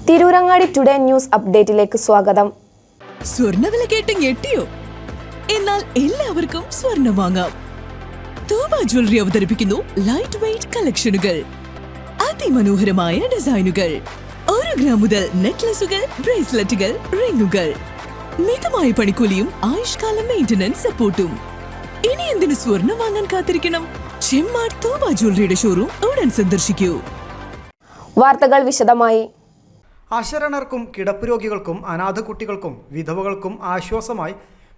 Tirurangadi today news അപ്ഡേറ്റിലേക്ക് സ്വാഗതം. സ്വർണ്ണവില കേട്ട് ഞെട്ടിയോ? എന്നാൽ എല്ലാവർക്കും സ്വർണ്ണം വാങ്ങാം. തൂബ ജ്വല്ലറി അവതരിപ്പിക്കുന്നു ലൈറ്റ് വെയ്റ്റ് കളക്ഷനുകൾ, അതിമനോഹരമായ ഡിസൈനുകൾ, 1 ഗ്രാം മുതൽ നെക്ലസുകൾ, ബ്രേസ്ലെറ്റുകൾ, റിങ്ങുകൾ, മിതമായ പണിക്കൂലിയും ആയുഷ്കാല മെയിന്റനൻസ് സപ്പോർട്ടും. ഇനി എന്തിനു സ്വർണ്ണം വാങ്ങാൻ കാത്തിരിക്കണം? ചെമ്മാട് തൂബ ജ്വല്ലറിയുടെ ഷോറൂം ഉടൻ സന്ദർശിക്കൂ. വാർത്തകൾ വിശദമായി. അശരണർക്കും കിടപ്പ് രോഗികൾക്കും അനാഥ കുട്ടികൾക്കും വിധവകൾക്കും ആശ്വാസമായി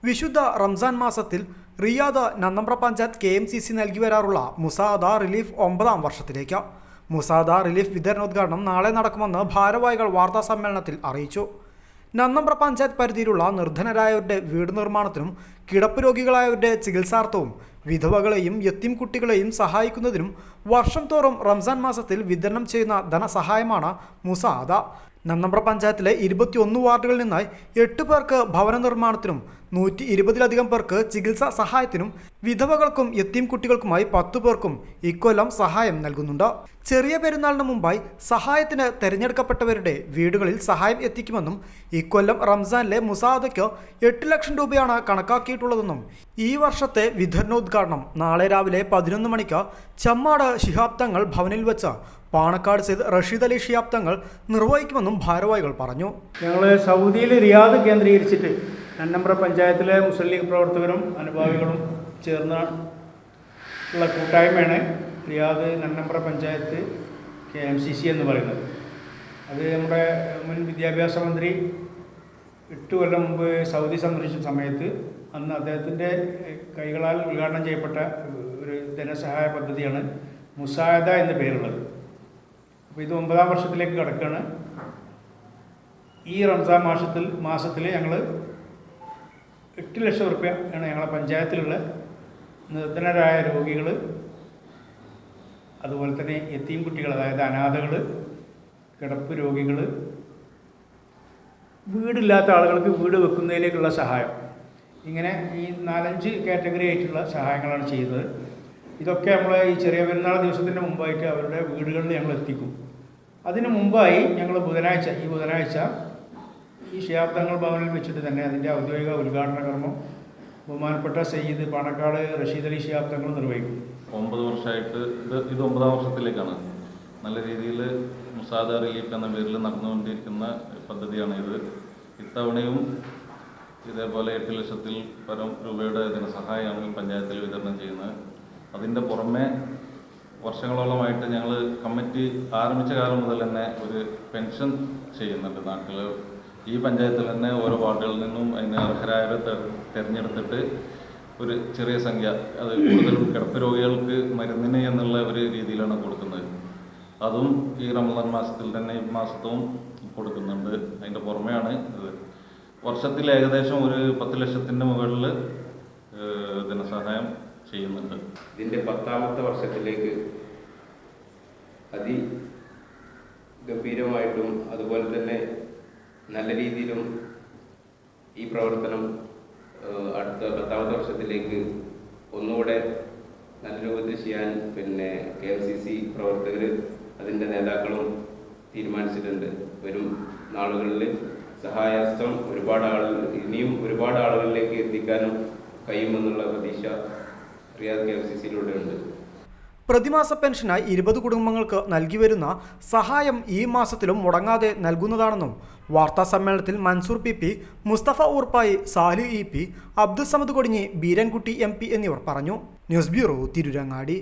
വിശുദ്ധ റംസാൻ മാസത്തിൽ റിയാദ് നന്നമ്പ്ര പഞ്ചായത്ത് KMCC നൽകി വരാറുള്ള മുസാദ റിലീഫ് 9ാം വർഷത്തിലേക്ക്. മുസാദ റിലീഫ് വിതരണോദ്ഘാടനം നാളെ നടക്കുമെന്ന് ഭാരവാഹികൾ വാർത്താ സമ്മേളനത്തിൽ അറിയിച്ചു. നന്നമ്പ്ര പഞ്ചായത്ത് പരിധിയിലുള്ള നിർധനരായവരുടെ വീട് നിർമ്മാണത്തിനും കിടപ്പ് രോഗികളായവരുടെ ചികിത്സാർത്ഥവും വിധവകളെയും യത്തീം കുട്ടികളെയും സഹായിക്കുന്നതിനും വർഷം തോറും റംസാൻ മാസത്തിൽ വിതരണം ചെയ്യുന്ന ധനസഹായമാണ് മുസാദ. നന്നമ്പ്ര പഞ്ചായത്തിലെ 21 വാർഡുകളിൽ നിന്നായി 8 പേർക്ക് ഭവന നിർമ്മാണത്തിനും 120-ലധികം പേർക്ക് ചികിത്സാ സഹായത്തിനും വിധവകൾക്കും യത്തീം കുട്ടികൾക്കുമായി 10 പേർക്കും ഇക്കൊല്ലം സഹായം നൽകുന്നുണ്ട്. ചെറിയ പെരുന്നാളിന് മുമ്പായി സഹായത്തിന് തെരഞ്ഞെടുക്കപ്പെട്ടവരുടെ വീടുകളിൽ സഹായം എത്തിക്കുമെന്നും ഇക്കൊല്ലം റംസാനിലെ മുസാദയ്ക്ക് 8 ലക്ഷം രൂപയാണ് കണക്കാക്കിയിട്ടുള്ളതെന്നും ഈ വർഷത്തെ വിതരണോദ്ഘാടനം നാളെ രാവിലെ 11 മണിക്ക് ചെമ്മാട് ശിഹാബ് തങ്ങൾ ഭവനിൽ വെച്ച് പാണക്കാട് സെയ്ദ് റഷീദ് അലി ശിഹാബ് തങ്ങൾ നിർവഹിക്കുമെന്നും ഭാരവാഹികൾ പറഞ്ഞു. ഞങ്ങൾ സൗദിയിൽ റിയാദ് കേന്ദ്രീകരിച്ചിട്ട് നന്നമ്പ്ര പഞ്ചായത്തിലെ മുസ്ലിം ലീഗ് പ്രവർത്തകരും അനുഭാവികളും ചേർന്ന ഉള്ള കൂട്ടായ്മയാണ് റിയാദ് നന്നമ്പ്ര പഞ്ചായത്ത് KMCC എന്ന് പറയുന്നത്. അത് നമ്മുടെ മുൻ വിദ്യാഭ്യാസ മന്ത്രി 8 കൊല്ലം മുമ്പ് സൗദി സന്ദർശിച്ച സമയത്ത് അന്ന് അദ്ദേഹത്തിൻ്റെ കൈകളാൽ ഉദ്ഘാടനം ചെയ്യപ്പെട്ട ഒരു ധനസഹായ പദ്ധതിയാണ് മുസാദ എന്ന പേരുള്ളത്. അപ്പോൾ ഇത് 9ാം വർഷത്തിലേക്ക് കടക്കുകയാണ്. ഈ റംസാൻ മാസത്തിൽ ഞങ്ങൾ 8 ലക്ഷം റുപ്യ ആണ് ഞങ്ങളെ പഞ്ചായത്തിലുള്ള നിർധനരായ രോഗികൾ, അതുപോലെ തന്നെ യത്തീം കുട്ടികൾ, അതായത് അനാഥകൾ, കിടപ്പ് രോഗികൾ, വീടില്ലാത്ത ആളുകൾക്ക് വീട് വെക്കുന്നതിലേക്കുള്ള സഹായം, ഇങ്ങനെ ഈ 4-5 കാറ്റഗറി ആയിട്ടുള്ള സഹായങ്ങളാണ് ചെയ്യുന്നത്. ഇതൊക്കെ നമ്മൾ ഈ ചെറിയ പെരുന്നാൾ ദിവസത്തിൻ്റെ മുമ്പായിട്ട് അവരുടെ വീടുകളിൽ ഞങ്ങൾ എത്തിക്കും. അതിന് മുമ്പായി ഞങ്ങൾ ഈ ബുധനാഴ്ച ഈ ശിഹാബ് തങ്ങൾ ഭവനിൽ വെച്ചിട്ട് തന്നെ അതിൻ്റെ ഔദ്യോഗിക ഉദ്ഘാടന കർമ്മം ബഹുമാനപ്പെട്ട സയ്യിദ് പാണക്കാട് റഷീദ് അലി ശിഹാബ് തങ്ങൾ നിർവഹിക്കും. 9 വർഷമായിട്ട് ഇത് 9ാം വർഷത്തിലേക്കാണ്. നല്ല രീതിയിൽ മുസാദ റിലീഫ് എന്ന പേരിൽ നടന്നുകൊണ്ടിരിക്കുന്ന പദ്ധതിയാണ് ഇത്. ഇത്തവണയും ഇതേപോലെ 8 ലക്ഷത്തിൽ പരം രൂപയുടെ ധനസഹായമാണ് പഞ്ചായത്തിൽ വിതരണം ചെയ്യുന്നത്. അതിൻ്റെ പുറമെ വർഷങ്ങളോളമായിട്ട് ഞങ്ങൾ കമ്മിറ്റി ആരംഭിച്ച കാലം മുതൽ തന്നെ ഒരു പെൻഷൻ ചെയ്യുന്നുണ്ട് നാട്ടിൽ. ഈ പഞ്ചായത്തിൽ തന്നെ ഓരോ വാർഡുകളിൽ നിന്നും അതിന് അർഹരായവരെ തിരഞ്ഞെടുത്തിട്ട് ഒരു ചെറിയ സംഖ്യ, അത് കൂടുതലും കിടപ്പ് രോഗികൾക്ക് മരുന്നിന് എന്നുള്ള ഒരു രീതിയിലാണ് കൊടുക്കുന്നത്. അതും ഈ റമദാൻ മാസത്തിൽ തന്നെ ഈ മാസവും കൊടുക്കുന്നുണ്ട്. അതിൻ്റെ പുറമെയാണ് ഇത്. വർഷത്തിൽ ഏകദേശം ഒരു 10 ലക്ഷത്തിൻ്റെ മുകളിൽ ധനസഹായം ചെയ്യുന്നുണ്ട്. ഇതിൻ്റെ 10ാമത്തെ വർഷത്തിലേക്ക് അതിഗംഭീരമായിട്ടും അതുപോലെ തന്നെ നല്ല രീതിയിലും ഈ പ്രവർത്തനം അടുത്ത 10ാമത്തെ വർഷത്തിലേക്ക് ഒന്നുകൂടെ നല്ല രൂപത്തിൽ ചെയ്യാൻ KMCC പ്രവർത്തകർ, അതിൻ്റെ നേതാക്കളും തീരുമാനിച്ചിട്ടുണ്ട്. വരും നാളുകളിൽ സഹായഹസ്തം ഇനിയും ഒരുപാട് ആളുകളിലേക്ക് എത്തിക്കാനും കഴിയുമെന്നുള്ള പ്രതീക്ഷ റിയാദ് KMCCയിലൂടെ ഉണ്ട്. പ്രതിമാസ പെൻഷനായി 20 കുടുംബങ്ങൾക്ക് നൽകി വരുന്ന സഹായം ഈ മാസത്തിലും മുടങ്ങാതെ നൽകുന്നതാണെന്നും വാർത്താ സമ്മേളനത്തിൽ Mansoor PP, Mustafa Oorppayi, Sali EP, Abdul Samad Kodinhi, Beerankutty MP എന്നിവർ പറഞ്ഞു. News bureau, Tirurangadi.